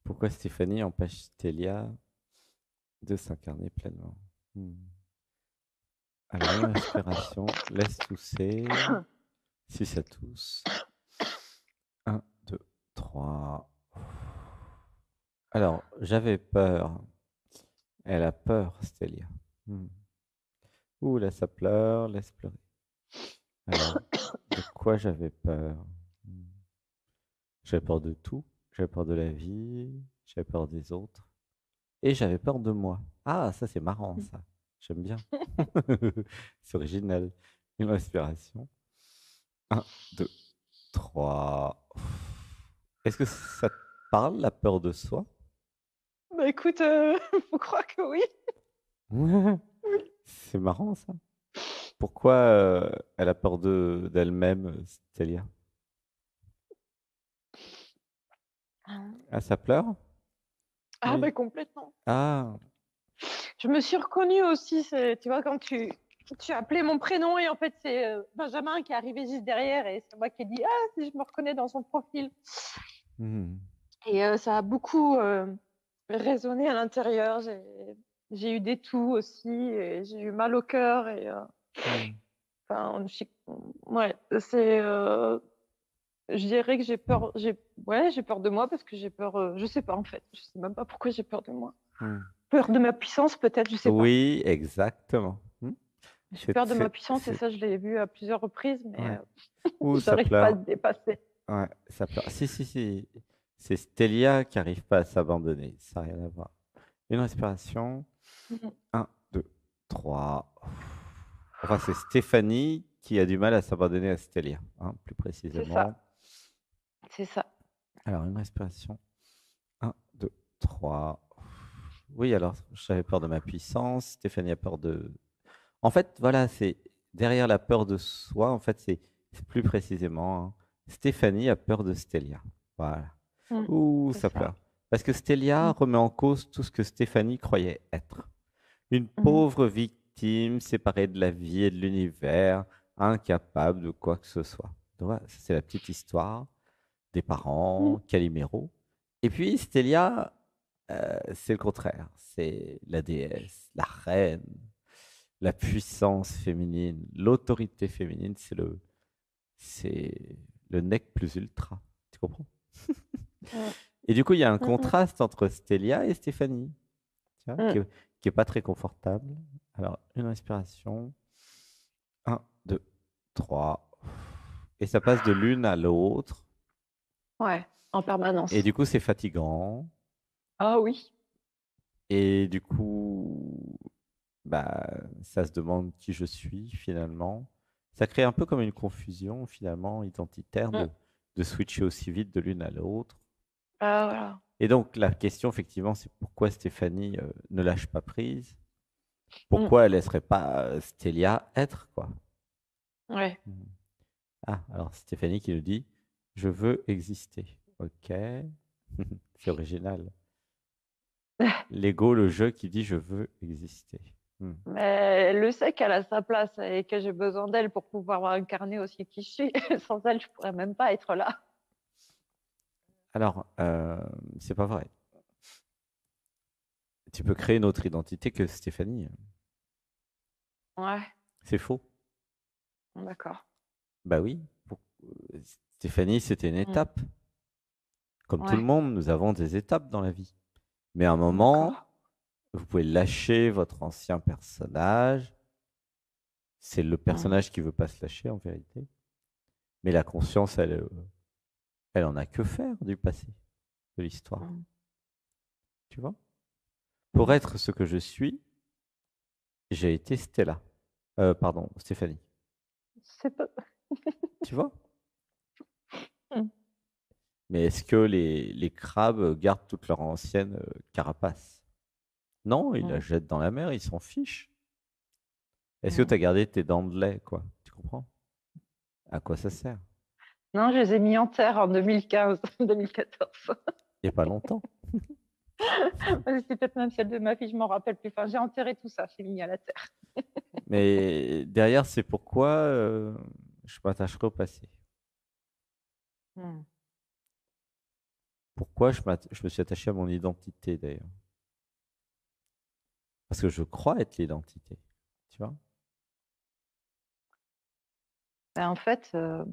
Pourquoi Stéphanie empêche Stélia de s'incarner pleinement? Hmm. Alors, une respiration, laisse tousser. Si ça tousse. Un, 2, 3. Alors, j'avais peur. Elle a peur, Stélia. Hmm. Ouh, là, ça pleure, laisse pleurer. Alors, de quoi j'avais peur? Hmm. J'avais peur de tout. J'avais peur de la vie. J'avais peur des autres. Et j'avais peur de moi. Ah, ça, c'est marrant, ça. J'aime bien. C'est original. Une respiration. Un, 2, 3. Est-ce que ça te parle, la peur de soi? Bah écoute, faut croire que oui. C'est marrant, ça. Pourquoi elle a peur d'elle-même, Stélia? Ah, ça pleure? Ah Oui. bah complètement. Ah, Je me suis reconnue aussi, tu vois, quand tu as appelé mon prénom et en fait c'est Benjamin qui est arrivé juste derrière et c'est moi qui ai dit ah si je me reconnais dans son profil. hmm, Et ça a beaucoup résonné à l'intérieur. J'ai eu des toux aussi et j'ai eu mal au cœur et hmm, enfin ouais c'est je dirais que j'ai peur ouais j'ai peur de moi parce que j'ai peur je sais pas en fait je sais même pas pourquoi j'ai peur de moi. hmm. Peur de ma puissance peut-être je sais pas. Oui, exactement. J'ai peur de ma puissance et C'est, ça, je l'ai vu à plusieurs reprises, mais ouais. Ouh, ça j'arrive pas à pleure. le dépasser. Ouais, ça pleure. Si, si, si. C'est Stélia qui n'arrive pas à s'abandonner. Ça n'a rien à voir. Une respiration. Mhm. Un, 2, 3. Enfin, c'est Stéphanie qui a du mal à s'abandonner à Stélia, hein, plus C'est précisément. ça, c'est ça. Alors, une respiration. Un, 2, 3. Oui, alors, j'avais peur de ma puissance. Stéphanie a peur de... En fait, voilà, c'est derrière la peur de soi, en fait, c'est plus précisément, hein, Stéphanie a peur de Stélia. Voilà. Mm. Ouh, C'est ça ça. pleure. Parce que Stélia Mm. remet en cause tout ce que Stéphanie croyait être. Une Mm. pauvre victime séparée de la vie et de l'univers, incapable de quoi que ce soit. Donc voilà, ça, c'est la petite histoire des Mm. parents, Calimero. Et puis Stélia, c'est le contraire. C'est la déesse, la reine, la puissance féminine, l'autorité féminine, c'est le nec plus ultra. Tu comprends? Mm. Et du coup, il y a un Mm. Mm. contraste entre Stélia et Stéphanie, tu vois, Mm. qui est pas très confortable. Alors, une respiration. Un, 2, 3. Et ça passe de l'une à l'autre. Ouais, en Et permanence. du coup, c'est fatigant. Ah oui. Et du coup, bah, ça se demande qui je suis finalement. Ça crée un peu comme une confusion finalement identitaire Mm. de switcher aussi vite de l'une à l'autre. Ah voilà. Et donc la question effectivement, c'est pourquoi Stéphanie ne lâche pas prise? Mm. Pourquoi elle laisserait pas Stélia être, quoi? Ouais. Mhm. Ah, alors Stéphanie qui nous dit, je veux exister. Ok, c'est original. L'ego, le jeu qui dit je veux exister. Hmm. Mais elle le sait qu'elle a sa place et que j'ai besoin d'elle pour pouvoir incarner aussi qui je suis. Sans elle, je pourrais même pas être là. Alors, c'est pas vrai. Tu peux créer une autre identité que Stéphanie. Ouais, C'est faux. d'accord. Bah oui. Stéphanie, c'était une Mm. étape. Comme tout le Ouais, monde, nous avons des étapes dans la vie. Mais à un d'accord. moment, vous pouvez lâcher votre ancien personnage. C'est le Mm. personnage qui veut pas se lâcher en vérité. Mais la conscience, elle en a que faire du passé, de l'histoire. Mm. Tu vois? Pour Mm. être ce que je suis, j'ai été Stella. Pardon, Stéphanie. C'est pas... Tu vois? Mm. Mais est-ce que les crabes gardent toute leur ancienne carapace? Non, ils la Mm. jettent dans la mer, ils s'en fichent. Est-ce que tu Mm. as gardé tes dents de lait, quoi? Tu comprends? À quoi ça sert? Non, je les ai mis en terre en 2015, 2014. Il n'y a pas longtemps. C'était peut-être même celle de ma fille, je m'en rappelle plus. Enfin, j'ai enterré tout ça, j'ai mis à la terre. Mais derrière, c'est pourquoi je m'attacherai au passé. Hmm. Pourquoi je me suis attaché à mon identité d'ailleurs? Parce que je crois être l'identité, tu vois? Ben, en fait, ce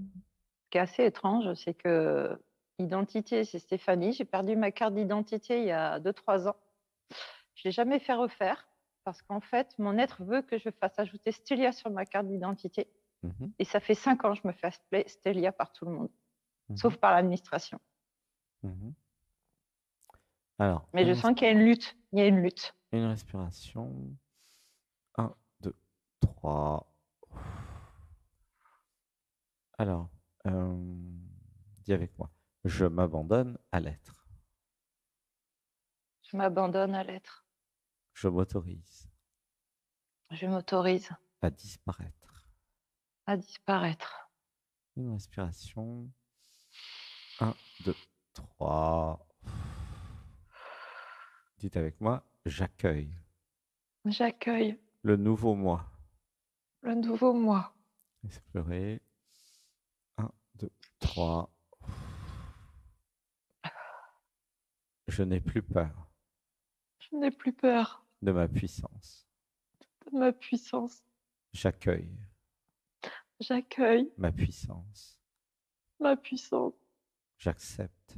qui est assez étrange, c'est que identité, c'est Stéphanie. J'ai perdu ma carte d'identité il y a 2-3 ans. Je l'ai jamais fait refaire parce qu'en fait, mon être veut que je fasse ajouter Stélia sur ma carte d'identité Mhm, et ça fait 5 ans que je me fais appeler Stélia par tout le monde, mhm, sauf par l'administration. mhm. Alors, Mais je sens qu'il y a une lutte, il y a une lutte. une respiration. 1, 2, 3. Alors, dis avec moi. Je m'abandonne à l'être. Je m'abandonne à l'être. Je m'autorise Je m'autorise à disparaître. à disparaître. Une respiration. 1, 2, 3. Dites avec moi, j'accueille J'accueille le nouveau moi. le nouveau moi. Explorer. 1, 2, 3. Je n'ai plus peur Je n'ai plus peur de ma puissance. de ma puissance. J'accueille J'accueille ma puissance. ma puissance. J'accepte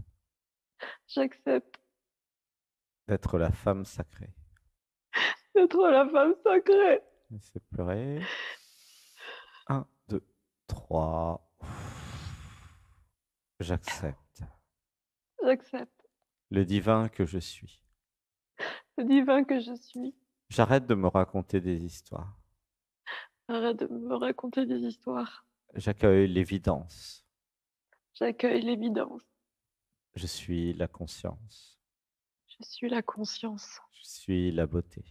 J'accepte d'être la femme sacrée. d'être la femme sacrée. Laissez pleurer. 1, 2, 3. J'accepte J'accepte le divin que je suis. le divin que je suis. J'arrête de me raconter des histoires. Arrête de me raconter des histoires. J'accueille l'évidence. J'accueille l'évidence. Je suis la conscience. Je suis la conscience. Je suis la beauté.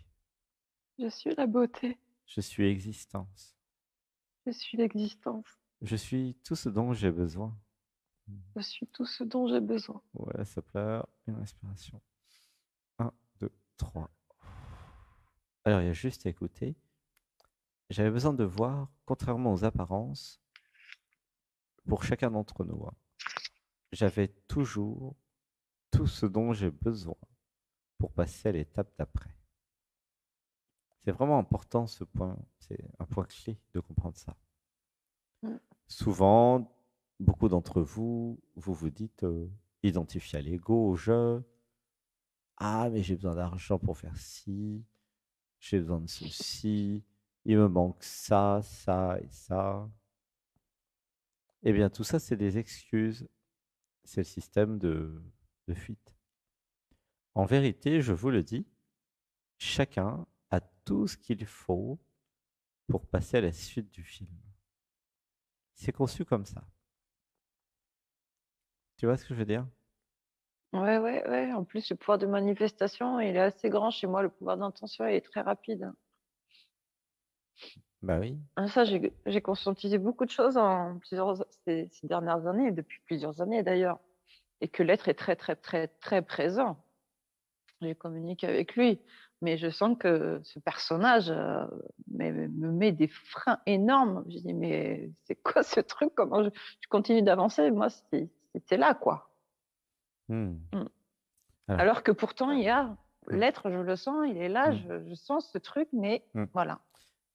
Je suis la beauté. Je suis existence. Je suis l'existence. Je suis tout ce dont j'ai besoin. Je suis tout ce dont j'ai besoin. Voilà, ça pleure. Une respiration. 1, 2, 3. Alors, il y a juste à écouter. J'avais besoin de voir, contrairement aux apparences, pour chacun d'entre nous, hein, j'avais toujours tout ce dont j'ai besoin pour passer à l'étape d'après. C'est vraiment important ce point, c'est un point clé de comprendre ça. Mm. Souvent, beaucoup d'entre vous, vous vous dites, identifiez à l'ego, au jeu. Ah, mais j'ai besoin d'argent pour faire ci, j'ai besoin de ceci, il me manque ça, ça et ça. Eh bien, tout ça, c'est des excuses. C'est le système de fuite. En vérité, je vous le dis, chacun a tout ce qu'il faut pour passer à la suite du film. C'est conçu comme ça. Tu vois ce que je veux dire? Ouais, ouais, ouais. En plus, le pouvoir de manifestation, il est assez grand chez moi. Le pouvoir d'intention, il est très rapide. Bah oui. Ah, ça, j'ai conscientisé beaucoup de choses ces dernières années, depuis plusieurs années d'ailleurs, et que l'être est très, très, très, très présent. Je communique avec lui, mais je sens que ce personnage me met des freins énormes. Je dis, mais c'est quoi ce truc? Comment je continue d'avancer? Moi, c'était là, quoi. Hmm. Mm. Alors, Alors que pourtant, il y a l'être, je le sens, il est là, Mm. je sens ce truc, mais Mm. voilà.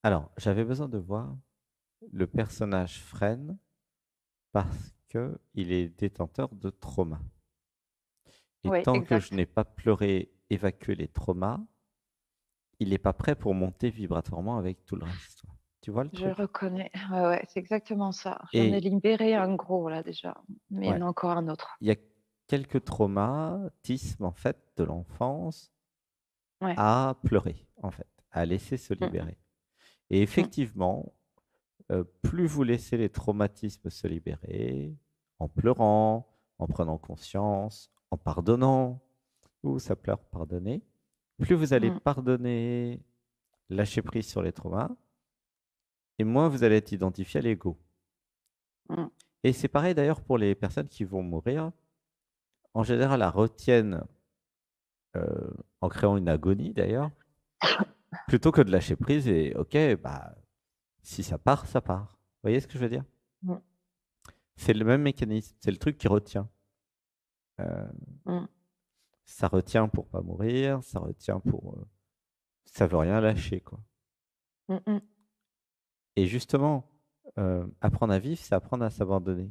Alors, j'avais besoin de voir le personnage freine parce qu'il est détenteur de trauma. Et Oui, tant que je exact. n'ai pas pleuré, évacué les traumas, il n'est pas prêt pour monter vibratoirement avec tout le reste. Tu vois le Je truc? reconnais. Ouais, ouais, c'est exactement ça. J'en ai Et libéré un gros là déjà, mais il y ouais, en a encore un autre. il y a quelques traumatismes en fait de l'enfance Ouais. à pleurer, en fait, à laisser se Mm, libérer. Et mm, effectivement, plus vous laissez les traumatismes se libérer, en pleurant, en prenant conscience, en pardonnant, ou ça pleure, pardonner, plus vous allez mm, pardonner, lâcher prise sur les traumas, et moins vous allez être identifié à l'ego. mm. Et c'est pareil d'ailleurs pour les personnes qui vont mourir. En général, elles retiennent, en créant une agonie d'ailleurs, plutôt que de lâcher prise et ok, bah, si ça part, ça part. Vous voyez ce que je veux dire? Mm. C'est le même mécanisme, c'est le truc qui retient. Euh, Mm. ça retient pour pas mourir, ça retient pour... ça veut rien lâcher, quoi. Mm, mm. Et justement, apprendre à vivre, c'est apprendre à s'abandonner.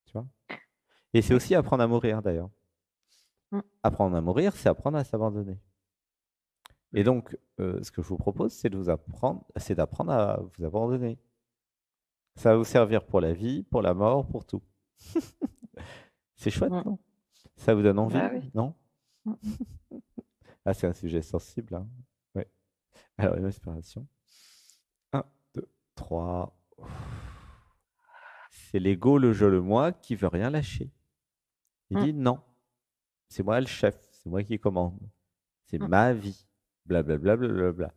Tu vois? Et c'est Oui. aussi apprendre à mourir, d'ailleurs. Mm. Apprendre à mourir, c'est apprendre à s'abandonner. Et donc, ce que je vous propose, c'est d'apprendre à vous abandonner. Ça va vous servir pour la vie, pour la mort, pour tout. C'est chouette, Mm. non? Ça vous donne Bah envie, oui. non? Mm, mm. Ah, c'est un sujet sensible, hein. Ouais. Alors, une respiration. Un, 2, 3. C'est l'ego, le je, le moi qui veut rien lâcher. Il Mm, dit non, c'est moi le chef, c'est moi qui commande. C'est mm. ma vie. Blablabla, blablabla.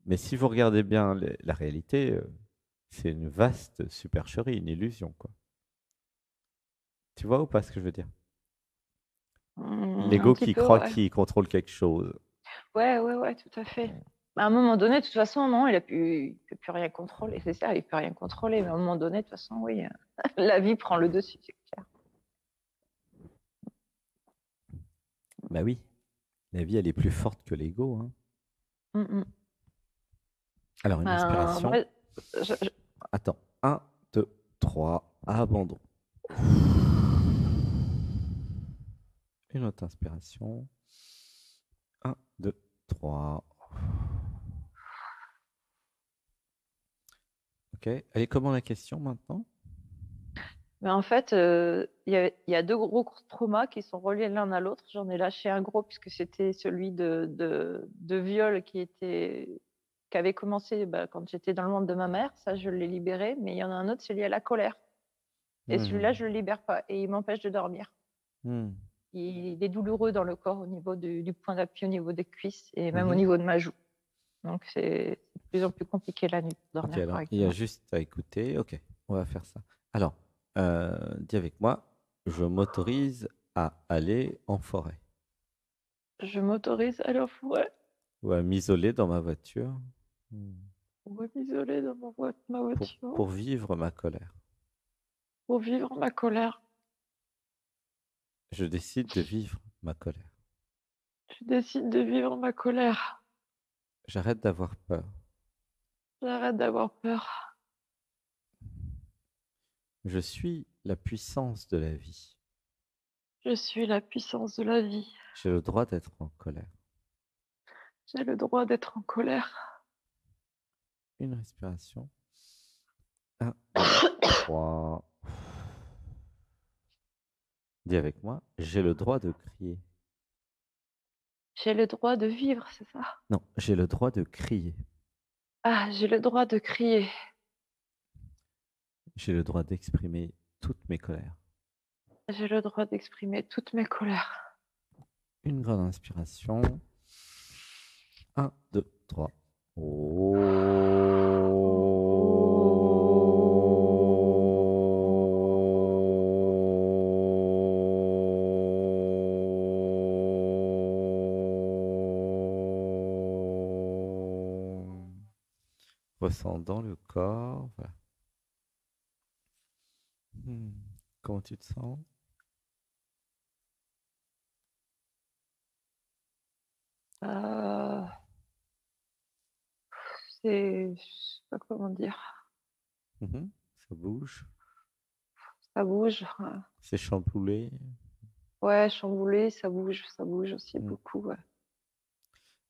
Mais si vous regardez bien la réalité, c'est une vaste supercherie, une illusion, quoi. Tu vois ou pas ce que je veux dire? Un L'ego petit qui peu, croit ouais. qu'il contrôle quelque chose. Ouais, ouais, ouais, tout à fait. À un moment donné, de toute façon, non, il peut plus rien contrôler. C'est ça, il peut rien contrôler. Mais à un moment donné, de toute façon, oui, la vie prend le dessus, c'est clair. Bah oui, la vie, elle est plus forte que l'ego, hein. Mm, mm. Alors, une inspiration. Moi, je- Attends. Un, 2, 3. Abandon. Une autre inspiration. Un, 2, 3. Ok. Elle est comment la question maintenant? Mais en fait, il y a deux gros traumas qui sont reliés l'un à l'autre. J'en ai lâché un gros puisque c'était celui de viol qui avait commencé quand j'étais dans le ventre de ma mère. Ça, je l'ai libéré. Mais il y en a un autre, c'est lié à la colère. Et Mhm. celui-là, je le libère pas et il m'empêche de dormir. Mhm. Il est douloureux dans le corps au niveau du point d'appui, au niveau des cuisses et même au Mhm. niveau de ma joue. Donc, c'est de plus en plus compliqué la nuit pour Ok, dormir alors il y a correctement. juste à écouter. Ok, on va faire ça. Alors, dis avec moi, je m'autorise à aller en forêt Je m'autorise à la forêt ou à m'isoler dans ma voiture pour m'isoler dans ma voiture pour vivre ma colère. pour vivre ma colère. Je décide de vivre ma colère. Je décide de vivre ma colère. J'arrête d'avoir peur. J'arrête d'avoir peur. Je suis la puissance de la vie. Je suis la puissance de la vie. J'ai le droit d'être en colère. J'ai le droit d'être en colère. Une respiration. Un, deux, trois. Dis avec moi, j'ai le droit de crier. J'ai le droit de vivre, c'est ça? Non, j'ai le droit de crier. Ah, j'ai le droit de crier. J'ai le droit d'exprimer toutes mes colères. J'ai le droit d'exprimer toutes mes colères. Une grande inspiration. Un, deux, trois. Ressens dans le corps. Voilà. Comment tu te sens? Euh, je sais pas comment dire. Ça bouge. Ça bouge. C'est chamboulé. Ouais, chamboulé, ça bouge aussi Hmm. beaucoup. Ouais.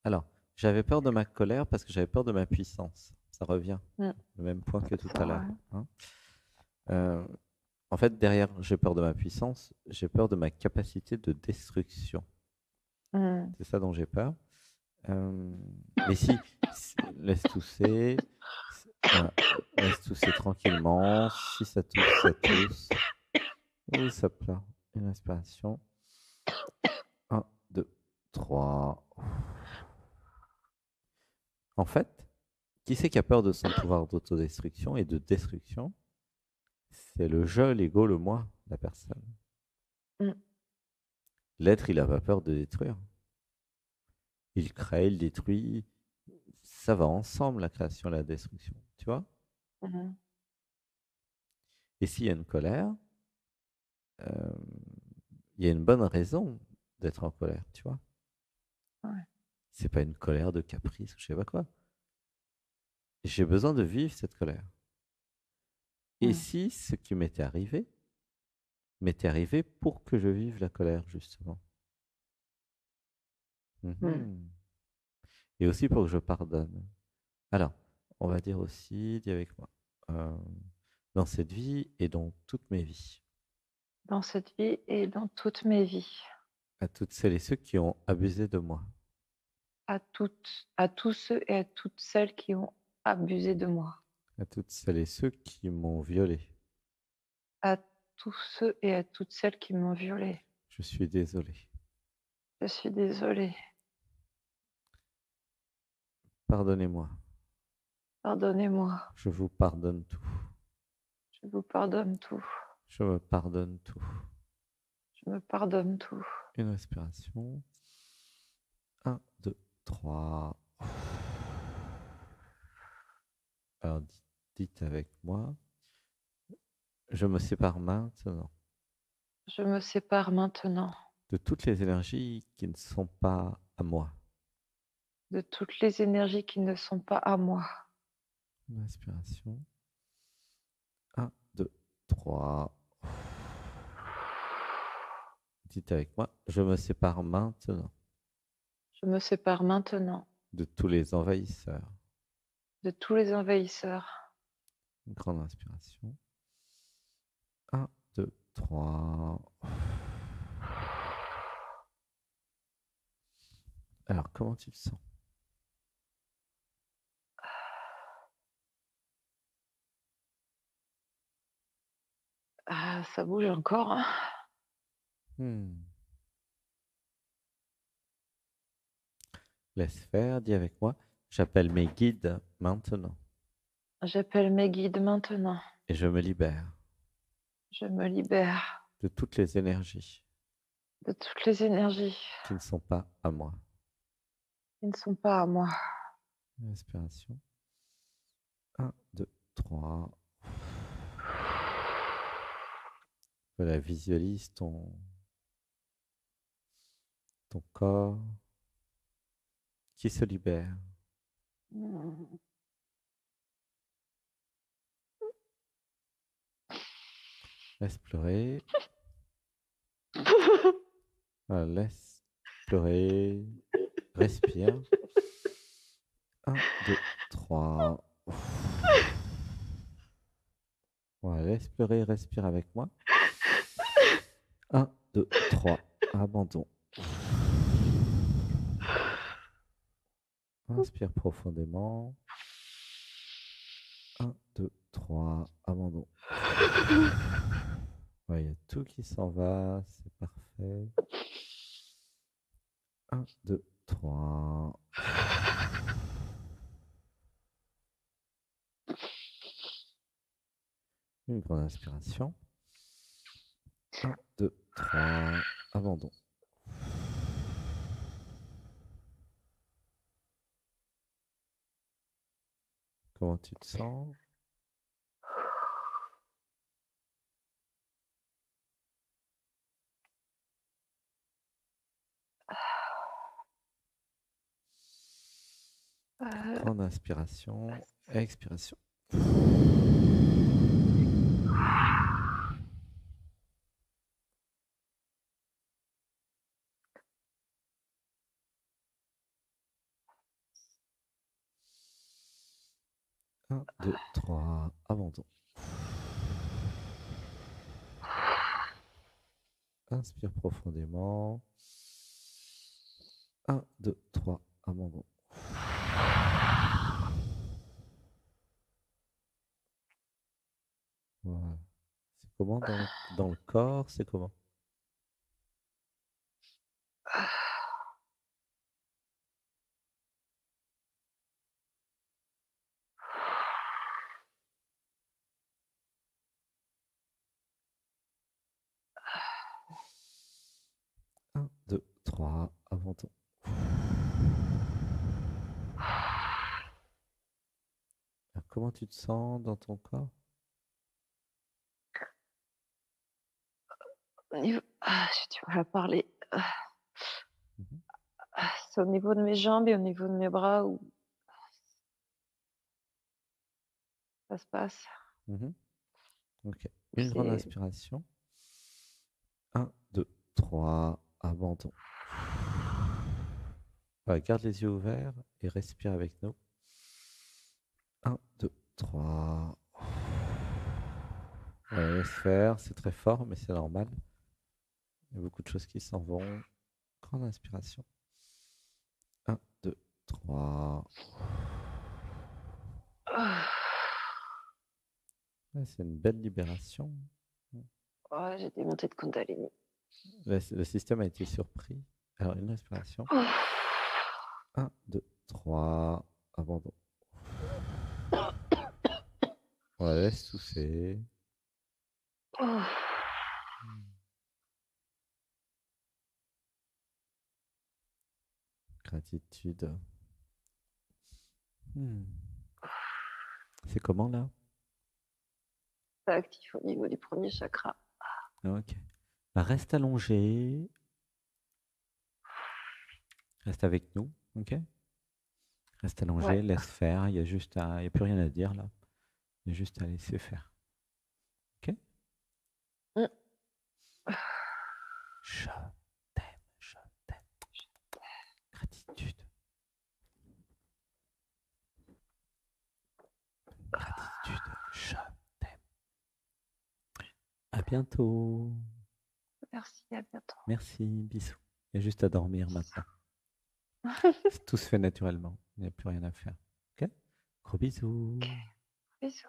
Alors, j'avais peur de ma colère parce que j'avais peur de ma puissance. Ça revient, Mm, le même point que tout ça, à l'heure, ouais. hein. Euh, En fait, derrière, j'ai peur de ma puissance, j'ai peur de ma capacité de destruction. Mm. C'est ça dont j'ai peur. Mais si, laisse tousser, voilà, laisse tousser tranquillement. Si ça tousse, ça tousse. Ou ça pleure. Une respiration. Un, deux, trois. En fait, qui c'est qui a peur de son pouvoir d'autodestruction et de destruction? C'est le je, l'ego, le moi, la personne. Mm. L'être, il n'a pas peur de détruire. Il crée, il détruit. Ça va ensemble, la création et la destruction. Tu vois? Mm. Et s'il y a une colère, euh, il y a une bonne raison d'être en colère, tu vois. Ouais. C'est pas une colère de caprice ou je sais pas quoi. J'ai besoin de vivre cette colère. Et Mm. si ce qui m'était arrivé pour que je vive la colère, justement. Mm. Mhm. Et aussi pour que je pardonne. Alors, on va dire aussi, dis avec moi, euh, dans cette vie et dans toutes mes vies, Dans cette vie et dans toutes mes vies. à toutes celles et ceux qui ont abusé de moi, À tous ceux et à toutes celles qui ont abusé de moi. à toutes celles et ceux qui m'ont violé, À tous ceux et à toutes celles qui m'ont violée. je suis désolé. Je suis désolée. Pardonnez-moi, Pardonnez-moi. je vous pardonne tout. Je vous pardonne tout. Je me pardonne tout. Je me pardonne tout. Une respiration. 1, 2, 3. Alors, dites avec moi, je me sépare maintenant Je me sépare maintenant de toutes les énergies qui ne sont pas à moi. de toutes les énergies qui ne sont pas à moi. Une respiration. 1, 2, 3. Dites avec moi, je me sépare maintenant Je me sépare maintenant de tous les envahisseurs. de tous les envahisseurs. Une grande inspiration. 1, 2, 3. Alors, comment tu te sens? Ah, ça bouge encore, hein. Hmm. Laisse faire, dis avec moi, j'appelle mes guides maintenant J'appelle mes guides maintenant. et je me libère Je me libère de toutes les énergies de toutes les énergies qui ne sont pas à moi. qui ne sont pas à moi. Respiration. 1, 2, 3. Voilà, visualise ton corps qui se libère. Mm. Laisse pleurer. Voilà, laisse pleurer. Respire. 1, 2, 3. Voilà, laisse pleurer, respire avec moi. 1, 2, 3. Abandon. Inspire profondément. 1, 2, 3. Abandon. Ouais, il y a tout qui s'en va, c'est parfait. 1, 2, 3. Une grande inspiration. 1, 2, 3. Abandon. Comment tu te sens? Grande inspiration, expiration. Un, 2, 3. Abandon. Inspire profondément. 1, 2, 3. Abandon. Voilà. C'est comment dans le corps? C'est comment? 1, 2, 3. Abandon. Alors, comment tu te sens dans ton corps? Au niveau, J'ai du mal à parler. Mhm, C'est au niveau de mes jambes et au niveau de mes bras où ça se passe. mhm. Ok. Où Une grande c'est inspiration. Un, 2, 3. Abandon. Ouais, garde les yeux ouverts et respire avec nous. Un, 2, 3. Ouais, laisse faire, c'est très fort, mais c'est normal. Il y a beaucoup de choses qui s'en vont. Grande inspiration. Un, 2, 3. Ah, Ouais, c'est une belle libération. ouais, j'ai des montées de Kundalini. Le système a été surpris. Alors, une respiration. Oh. Un, 2, 3. Abandon. On la laisse tousser. Oh. Gratitude. Hmm. C'est comment là? C'est actif au niveau du premier chakra. Ok. Bah, reste allongé. Reste avec nous. Ok? Reste Ouais. allongé, laisse faire. Il y a plus rien à dire là. Il y a juste à laisser faire. Ok? Mm. Je t'aime, je t'aime. Gratitude, gratitude, je t'aime. À bientôt. Merci, à bientôt. Merci, bisous. Il y a juste à dormir maintenant. Tout se fait naturellement. Il n'y a plus rien à faire. Ok? Gros bisous. Bisous.